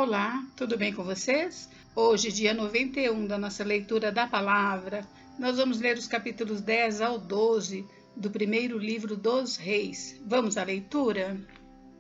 Olá, tudo bem com vocês? Hoje, dia 91 da nossa leitura da palavra, nós vamos ler os capítulos 10 ao 12 do primeiro livro dos Reis. Vamos à leitura?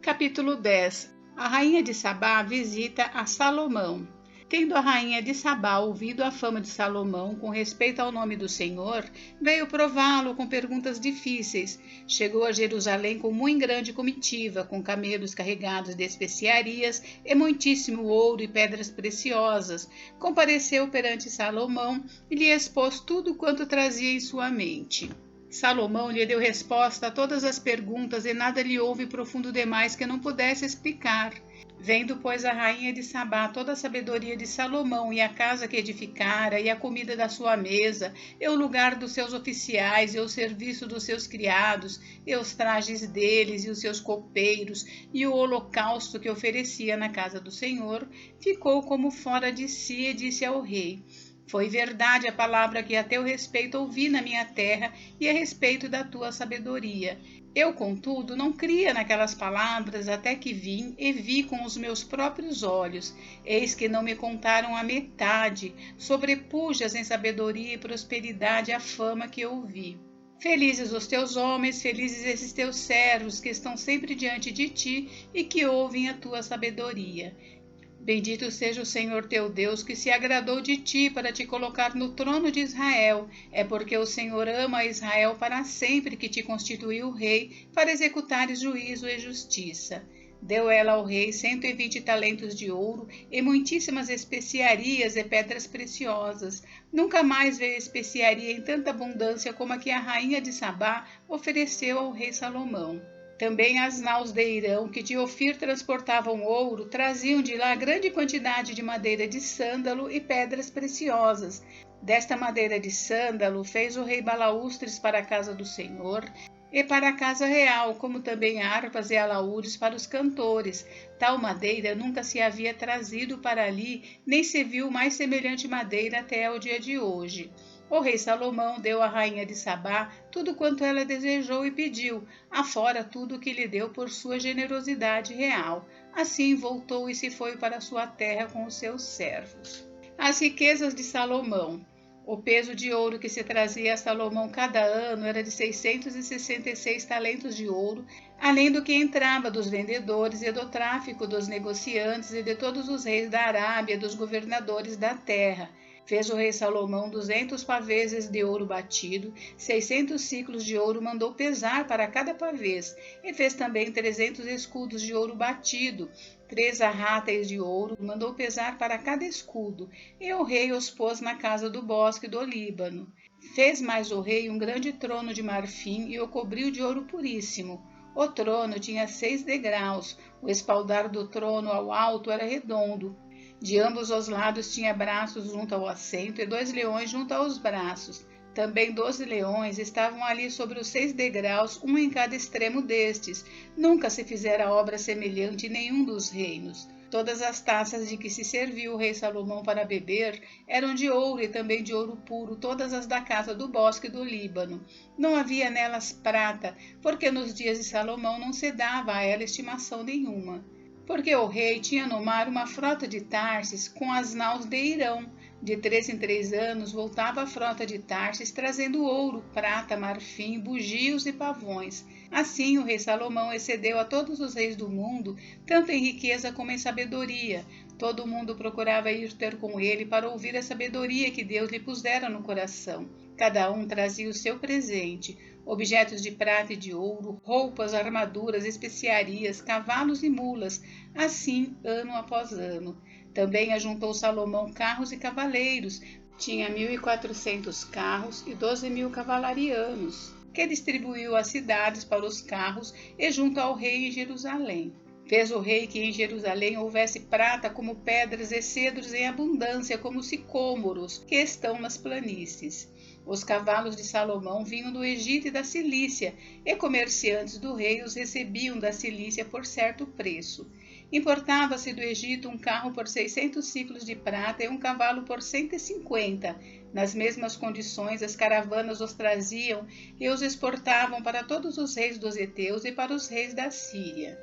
Capítulo 10. A rainha de Sabá visita a Salomão. Tendo a rainha de Sabá ouvido a fama de Salomão com respeito ao nome do Senhor, veio prová-lo com perguntas difíceis. Chegou a Jerusalém com muito grande comitiva, com camelos carregados de especiarias e muitíssimo ouro e pedras preciosas. Compareceu perante Salomão e lhe expôs tudo quanto trazia em sua mente. Salomão lhe deu resposta a todas as perguntas e nada lhe houve profundo demais que não pudesse explicar. Vendo, pois, a rainha de Sabá toda a sabedoria de Salomão e a casa que edificara, e a comida da sua mesa, e o lugar dos seus oficiais, e o serviço dos seus criados, e os trajes deles, e os seus copeiros, e o holocausto que oferecia na casa do Senhor, ficou como fora de si e disse ao rei: Foi verdade a palavra que a teu respeito ouvi na minha terra e a respeito da tua sabedoria. Eu, contudo, não cria naquelas palavras até que vim e vi com os meus próprios olhos. Eis que não me contaram a metade, sobrepujas em sabedoria e prosperidade a fama que ouvi. Felizes os teus homens, felizes esses teus servos que estão sempre diante de ti e que ouvem a tua sabedoria. Bendito seja o Senhor teu Deus, que se agradou de ti para te colocar no trono de Israel. É porque o Senhor ama a Israel para sempre que te constituiu rei, para executares juízo e justiça. Deu ela ao rei 120 talentos de ouro e muitíssimas especiarias e pedras preciosas. Nunca mais veio especiaria em tanta abundância como a que a rainha de Sabá ofereceu ao rei Salomão. Também as naus de Irão, que de Ofir transportavam ouro, traziam de lá grande quantidade de madeira de sândalo e pedras preciosas. Desta madeira de sândalo fez o rei balaústres para a casa do Senhor e para a casa real, como também harpas e alaúdes para os cantores. Tal madeira nunca se havia trazido para ali, nem se viu mais semelhante madeira até o dia de hoje. O rei Salomão deu à rainha de Sabá tudo quanto ela desejou e pediu, afora tudo o que lhe deu por sua generosidade real. Assim voltou e se foi para sua terra com os seus servos. As riquezas de Salomão. O peso de ouro que se trazia a Salomão cada ano era de 666 talentos de ouro, além do que entrava dos vendedores e do tráfico dos negociantes e de todos os reis da Arábia e dos governadores da terra. Fez o rei Salomão 200 pavês de ouro batido, 600 ciclos de ouro mandou pesar para cada pavês, e fez também 300 escudos de ouro batido, 3 arráteis de ouro mandou pesar para cada escudo, e o rei os pôs na casa do bosque do Líbano. Fez mais o rei um grande trono de marfim e o cobriu de ouro puríssimo. O trono tinha 6 degraus, o espaldar do trono ao alto era redondo. De ambos os lados tinha braços junto ao assento e 2 leões junto aos braços. Também 12 leões estavam ali sobre os 6 degraus, um em cada extremo destes. Nunca se fizera obra semelhante em nenhum dos reinos. Todas as taças de que se serviu o rei Salomão para beber eram de ouro e também de ouro puro, todas as da casa do bosque do Líbano. Não havia nelas prata, porque nos dias de Salomão não se dava a ela estimação nenhuma. Porque o rei tinha no mar uma frota de Tarsis com as naus de Irão. De 3 em 3 anos voltava a frota de Tarsis trazendo ouro, prata, marfim, bugios e pavões. Assim o rei Salomão excedeu a todos os reis do mundo, tanto em riqueza como em sabedoria. Todo o mundo procurava ir ter com ele para ouvir a sabedoria que Deus lhe pusera no coração. Cada um trazia o seu presente, objetos de prata e de ouro, roupas, armaduras, especiarias, cavalos e mulas, assim ano após ano. Também ajuntou Salomão carros e cavaleiros, tinha 1.400 carros e 12.000 cavalarianos, que distribuiu as cidades para os carros e junto ao rei em Jerusalém. Fez o rei que em Jerusalém houvesse prata como pedras e cedros em abundância como sicômoros que estão nas planícies. Os cavalos de Salomão vinham do Egito e da Cilícia, e comerciantes do rei os recebiam da Cilícia por certo preço. Importava-se do Egito um carro por 600 ciclos de prata e um cavalo por 150. Nas mesmas condições, as caravanas os traziam e os exportavam para todos os reis dos heteus e para os reis da Síria.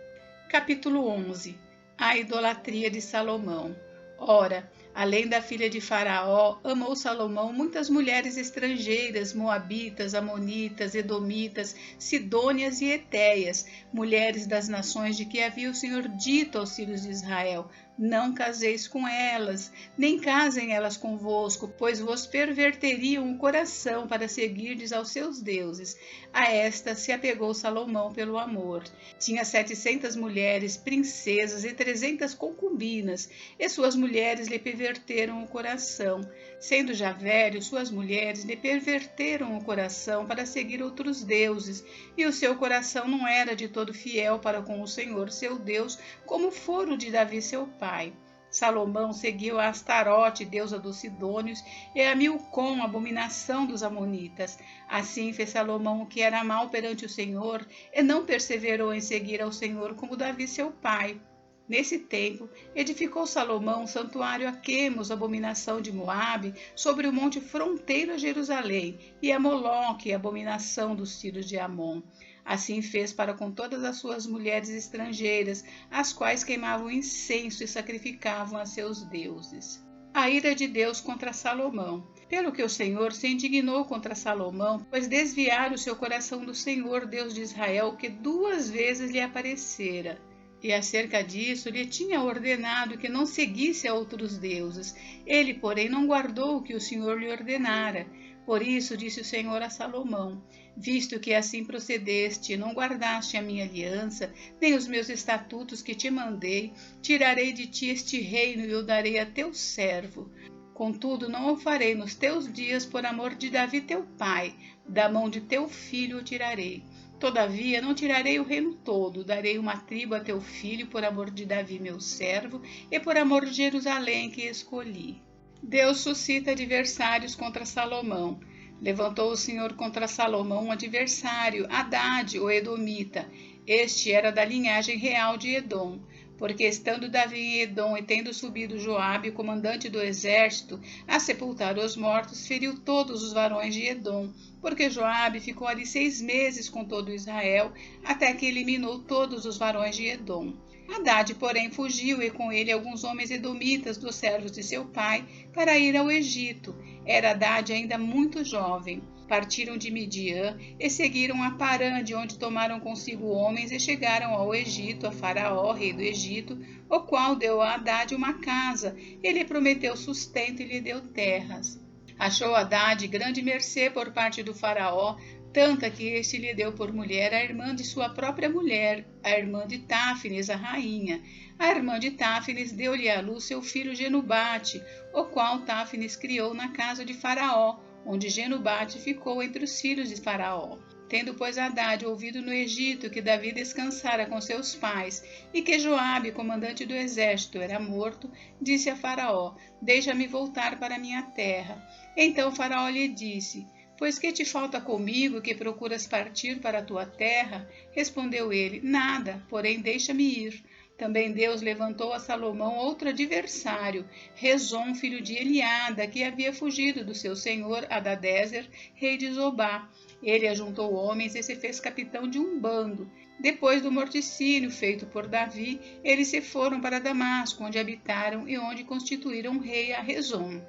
Capítulo 11. A idolatria de Salomão. Ora, além da filha de Faraó, amou Salomão muitas mulheres estrangeiras, moabitas, amonitas, edomitas, sidônias e etéias, mulheres das nações de que havia o Senhor dito aos filhos de Israel: não caseis com elas, nem casem elas convosco, pois vos perverteriam o coração para seguirdes aos seus deuses. A esta se apegou Salomão pelo amor. Tinha 700 mulheres, princesas e 300 concubinas, e suas mulheres lhe perverteram o coração. Sendo já velho, suas mulheres lhe perverteram o coração para seguir outros deuses, e o seu coração não era de todo fiel para com o Senhor seu Deus, como fora o de Davi seu pai. Salomão seguiu a Astarote, deusa dos Sidônios, e a Milcom, abominação dos Amonitas. Assim fez Salomão o que era mal perante o Senhor, e não perseverou em seguir ao Senhor como Davi seu pai. Nesse tempo, edificou Salomão um santuário a Quemos, abominação de Moabe, sobre o monte fronteiro a Jerusalém, e a Moloque, abominação dos filhos de Amon. Assim fez para com todas as suas mulheres estrangeiras, as quais queimavam incenso e sacrificavam a seus deuses. A ira de Deus contra Salomão. Pelo que o Senhor se indignou contra Salomão, pois desviara o seu coração do Senhor, Deus de Israel, que 2 vezes lhe aparecera. E acerca disso lhe tinha ordenado que não seguisse a outros deuses. Ele, porém, não guardou o que o Senhor lhe ordenara. Por isso disse o Senhor a Salomão: visto que assim procedeste e não guardaste a minha aliança, nem os meus estatutos que te mandei, tirarei de ti este reino e o darei a teu servo. Contudo, não o farei nos teus dias por amor de Davi teu pai, da mão de teu filho o tirarei. Todavia, não tirarei o reino todo, darei uma tribo a teu filho por amor de Davi meu servo e por amor de Jerusalém que escolhi. Deus suscita adversários contra Salomão. Levantou o Senhor contra Salomão um adversário, Hadade, o edomita. Este era da linhagem real de Edom. Porque estando Davi em Edom e tendo subido Joabe, comandante do exército, a sepultar os mortos, feriu todos os varões de Edom, porque Joabe ficou ali 6 meses com todo Israel, até que eliminou todos os varões de Edom. Hadade, porém, fugiu e com ele alguns homens edomitas dos servos de seu pai para ir ao Egito. Era Hadade ainda muito jovem. Partiram de Midian e seguiram a Parã, de onde tomaram consigo homens e chegaram ao Egito, a Faraó, rei do Egito, o qual deu a Hadade uma casa. Ele prometeu sustento e lhe deu terras. Achou Hadade grande mercê por parte do Faraó, tanta que este lhe deu por mulher a irmã de sua própria mulher, a irmã de Táfnis, a rainha. A irmã de Táfnis deu-lhe à luz seu filho Genubate, o qual Táfnis criou na casa de Faraó, onde Genubate ficou entre os filhos de Faraó. Tendo, pois, Hadade ouvido no Egito que Davi descansara com seus pais e que Joabe, comandante do exército, era morto, disse a Faraó: deixa-me voltar para minha terra. Então Faraó lhe disse: pois que te falta comigo, que procuras partir para a tua terra? Respondeu ele: nada, porém deixa-me ir. Também Deus levantou a Salomão outro adversário, Rezon, filho de Eliada, que havia fugido do seu senhor Hadadezer, rei de Zobá. Ele ajuntou homens e se fez capitão de um bando. Depois do morticínio feito por Davi, eles se foram para Damasco, onde habitaram e onde constituíram rei a Rezon.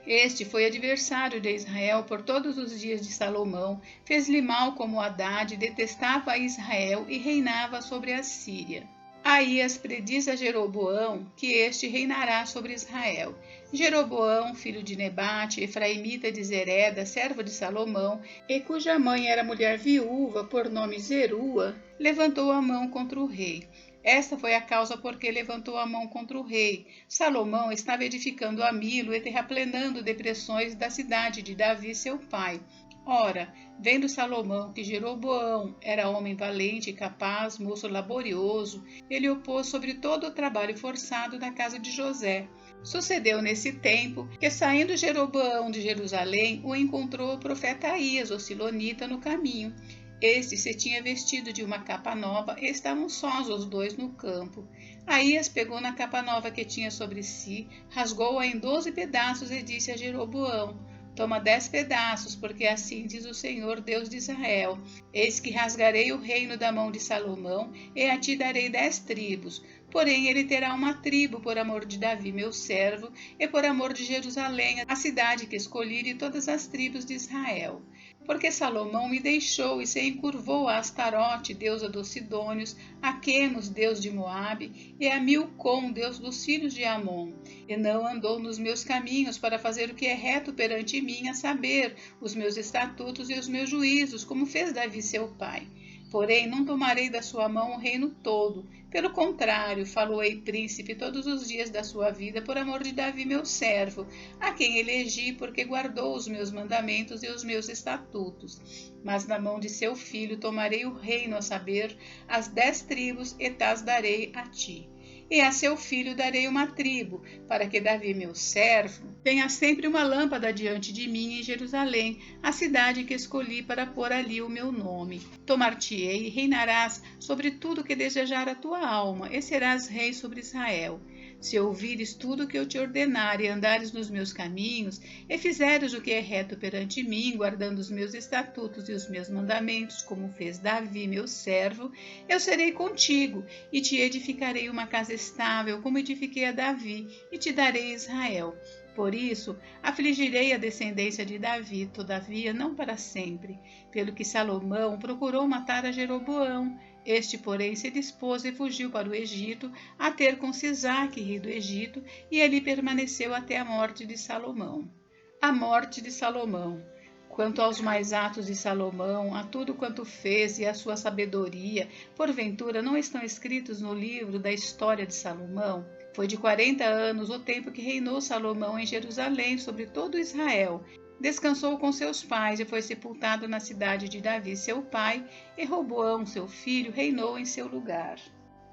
Este foi adversário de Israel por todos os dias de Salomão, fez-lhe mal como Hadade, detestava a Israel e reinava sobre a Síria. Aías prediz a Jeroboão que este reinará sobre Israel. Jeroboão, filho de Nebate, efraimita de Zereda, servo de Salomão, e cuja mãe era mulher viúva, por nome Zerua, levantou a mão contra o rei. Esta foi a causa por que levantou a mão contra o rei. Salomão estava edificando a Milo e terraplenando depressões da cidade de Davi, seu pai. Ora, vendo Salomão que Jeroboão era homem valente e capaz, moço laborioso, ele o pôs sobre todo o trabalho forçado da casa de José. Sucedeu nesse tempo que, saindo Jeroboão de Jerusalém, o encontrou o profeta Aías, o silonita, no caminho. Este se tinha vestido de uma capa nova e estavam sós os dois no campo. Aías pegou na capa nova que tinha sobre si, rasgou-a em 12 pedaços e disse a Jeroboão: toma 10 pedaços, porque assim diz o Senhor, Deus de Israel: eis que rasgarei o reino da mão de Salomão e a ti darei 10 tribos. Porém ele terá uma tribo por amor de Davi, meu servo, e por amor de Jerusalém, a cidade que escolhi, e todas as tribos de Israel. Porque Salomão me deixou e se encurvou a Astarote, deusa dos Sidônios, a Quemos, deus de Moabe, e a Milcom, deus dos filhos de Amon. E não andou nos meus caminhos para fazer o que é reto perante mim, a saber, os meus estatutos e os meus juízos, como fez Davi seu pai. Porém, não tomarei da sua mão o reino todo. Pelo contrário, faloei príncipe todos os dias da sua vida, por amor de Davi, meu servo, a quem elegi, porque guardou os meus mandamentos e os meus estatutos. Mas na mão de seu filho tomarei o reino, a saber, as 10 tribos, e tas darei a ti. E a seu filho darei uma tribo, para que Davi, meu servo, tenha sempre uma lâmpada diante de mim em Jerusalém, a cidade que escolhi para pôr ali o meu nome. Tomar-te-ei e reinarás sobre tudo que desejar a tua alma, e serás rei sobre Israel. Se ouvires tudo o que eu te ordenar e andares nos meus caminhos, e fizeres o que é reto perante mim, guardando os meus estatutos e os meus mandamentos, como fez Davi, meu servo, eu serei contigo, e te edificarei uma casa estável, como edifiquei a Davi, e te darei Israel. Por isso, afligirei a descendência de Davi, todavia não para sempre, pelo que Salomão procurou matar a Jeroboão. Este, porém, se dispôs e fugiu para o Egito, a ter com Sisaque, rei do Egito, e ali permaneceu até a morte de Salomão. A morte de Salomão. Quanto aos mais atos de Salomão, a tudo quanto fez e a sua sabedoria, porventura não estão escritos no livro da história de Salomão? Foi de 40 anos o tempo que reinou Salomão em Jerusalém sobre todo Israel. Descansou com seus pais e foi sepultado na cidade de Davi, seu pai, e Roboão, seu filho, reinou em seu lugar.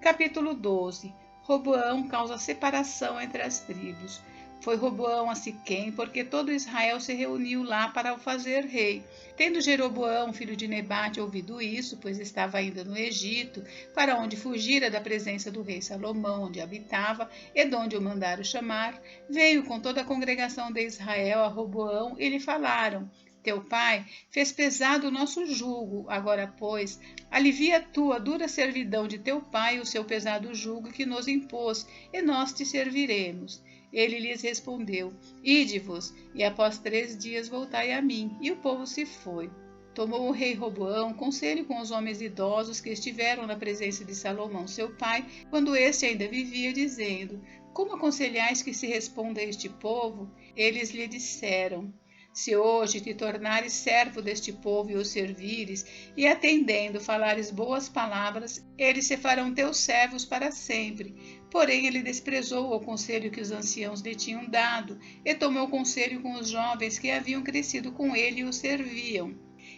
Capítulo 12. Roboão causa separação entre as tribos. Foi Roboão a Siquém, porque todo Israel se reuniu lá para o fazer rei. Tendo Jeroboão, filho de Nebate, ouvido isso, pois estava ainda no Egito, para onde fugira da presença do rei Salomão, onde habitava, e donde o mandaram chamar, veio com toda a congregação de Israel a Roboão e lhe falaram: Teu pai fez pesado o nosso jugo, agora, pois, alivia tu a dura servidão de teu pai o seu pesado jugo que nos impôs, e nós te serviremos. Ele lhes respondeu: Ide-vos, e após 3 dias voltai a mim. E o povo se foi. Tomou o rei Roboão conselho com os homens idosos que estiveram na presença de Salomão, seu pai, quando este ainda vivia, dizendo: Como aconselhais que se responda a este povo? Eles lhe disseram: Se hoje te tornares servo deste povo e o servires, e atendendo falares boas palavras, eles se farão teus servos para sempre. Porém ele desprezou o conselho que os anciãos lhe tinham dado, e tomou conselho com os jovens que haviam crescido com ele e o serviam.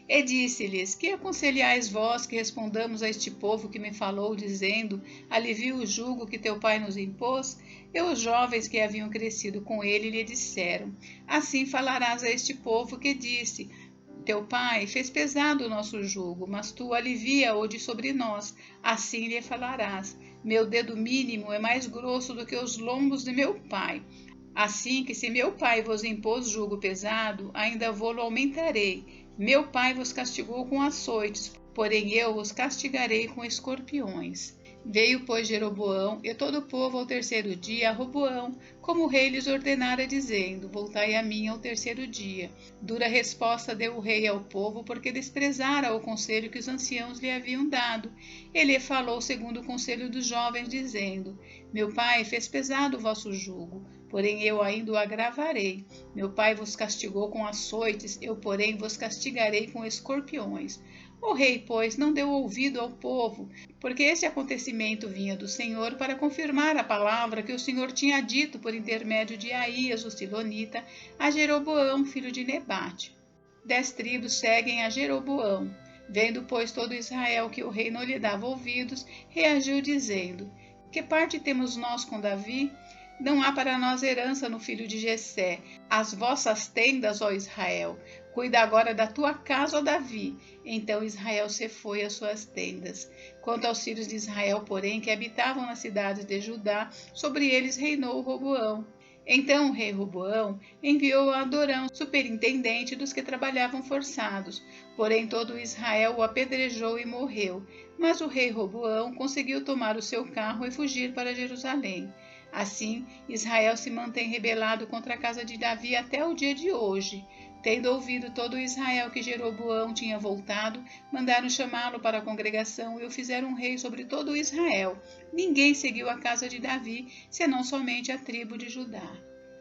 E disse-lhes: Que aconselhais vós que respondamos a este povo que me falou, dizendo: Alivia o jugo que teu pai nos impôs? E os jovens que haviam crescido com ele lhe disseram: Assim falarás a este povo que disse: Teu pai fez pesado o nosso jugo, mas tu alivia-o de sobre nós. Assim lhe falarás: Meu dedo mínimo é mais grosso do que os lombos de meu pai. Assim que se meu pai vos impôs jugo pesado, ainda vô-lo aumentarei. Meu pai vos castigou com açoites, porém eu vos castigarei com escorpiões. Veio, pois, Jeroboão e todo o povo ao 3º dia a Roboão, como o rei lhes ordenara, dizendo: Voltai a mim ao 3º dia. Dura resposta deu o rei ao povo, porque desprezara o conselho que os anciãos lhe haviam dado. Ele falou segundo o conselho dos jovens, dizendo: Meu pai fez pesado o vosso jugo, porém eu ainda o agravarei. Meu pai vos castigou com açoites, eu, porém, vos castigarei com escorpiões. O rei, pois, não deu ouvido ao povo, porque esse acontecimento vinha do Senhor para confirmar a palavra que o Senhor tinha dito por intermédio de Aías, o Silonita, a Jeroboão, filho de Nebate. 10 tribos seguem a Jeroboão. Vendo, pois, todo Israel que o rei não lhe dava ouvidos, reagiu dizendo: Que parte temos nós com Davi? Não há para nós herança no filho de Jessé. As vossas tendas, ó Israel, cuida agora da tua casa, ó Davi. Então Israel se foi às suas tendas. Quanto aos filhos de Israel, porém, que habitavam nas cidades de Judá, sobre eles reinou Roboão. Então o rei Roboão enviou a Adorão, superintendente dos que trabalhavam forçados. Porém todo Israel o apedrejou e morreu. Mas o rei Roboão conseguiu tomar o seu carro e fugir para Jerusalém. Assim, Israel se mantém rebelado contra a casa de Davi até o dia de hoje. Tendo ouvido todo Israel que Jeroboão tinha voltado, mandaram chamá-lo para a congregação e o fizeram rei sobre todo Israel. Ninguém seguiu a casa de Davi, senão somente a tribo de Judá.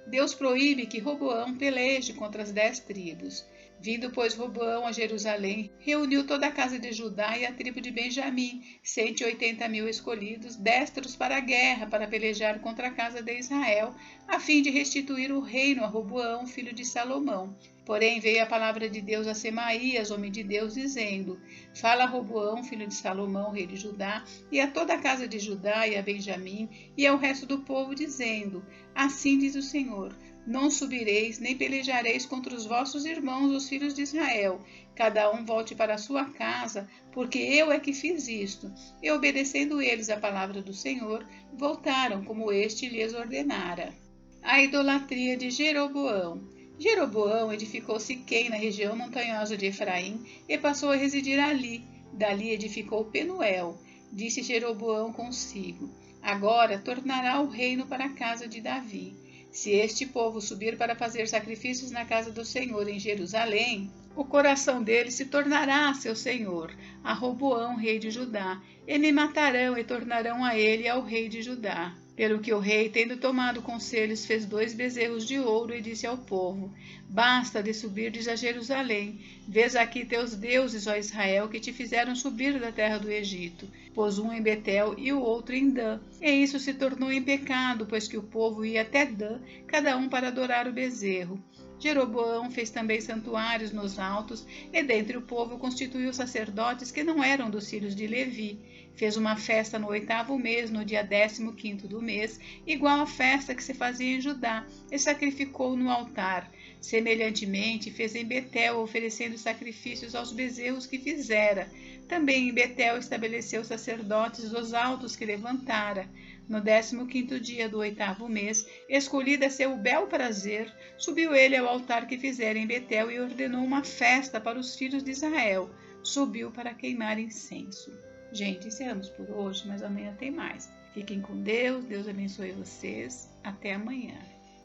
Deus proíbe que Roboão peleje contra as 10 tribos. Vindo, pois, Roboão a Jerusalém, reuniu toda a casa de Judá e a tribo de Benjamim, 180.000 escolhidos, destros para a guerra, para pelejar contra a casa de Israel, a fim de restituir o reino a Roboão, filho de Salomão. Porém veio a palavra de Deus a Semaías, homem de Deus, dizendo: Fala a Roboão, filho de Salomão, rei de Judá, e a toda a casa de Judá e a Benjamim, e ao resto do povo, dizendo: Assim diz o Senhor: Não subireis, nem pelejareis contra os vossos irmãos, os filhos de Israel. Cada um volte para a sua casa, porque eu é que fiz isto. E obedecendo eles a palavra do Senhor, voltaram como este lhes ordenara. A idolatria de Jeroboão. Jeroboão edificou Siquém na região montanhosa de Efraim e passou a residir ali. Dali edificou Penuel. Disse Jeroboão consigo: Agora tornará o reino para a casa de Davi. Se este povo subir para fazer sacrifícios na casa do Senhor em Jerusalém, o coração dele se tornará a seu senhor, a Roboão, rei de Judá, e me matarão e tornarão a ele ao rei de Judá. Pelo que o rei, tendo tomado conselhos, fez 2 bezerros de ouro e disse ao povo: Basta de subirdes a Jerusalém. Vês aqui teus deuses, ó Israel, que te fizeram subir da terra do Egito. Pôs um em Betel e o outro em Dan. E isso se tornou em pecado, pois que o povo ia até Dan, cada um para adorar o bezerro. Jeroboão fez também santuários nos altos, e dentre o povo constituiu sacerdotes que não eram dos filhos de Levi. Fez uma festa no 8º mês, no dia 15º do mês, igual à festa que se fazia em Judá, e sacrificou no altar. Semelhantemente, fez em Betel, oferecendo sacrifícios aos bezerros que fizera. Também em Betel estabeleceu sacerdotes dos altos que levantara. No 15º dia do 8º mês, escolhido a seu bel prazer, subiu ele ao altar que fizera em Betel e ordenou uma festa para os filhos de Israel. Subiu para queimar incenso. Gente, encerramos por hoje, mas amanhã tem mais. Fiquem com Deus, Deus abençoe vocês. Até amanhã.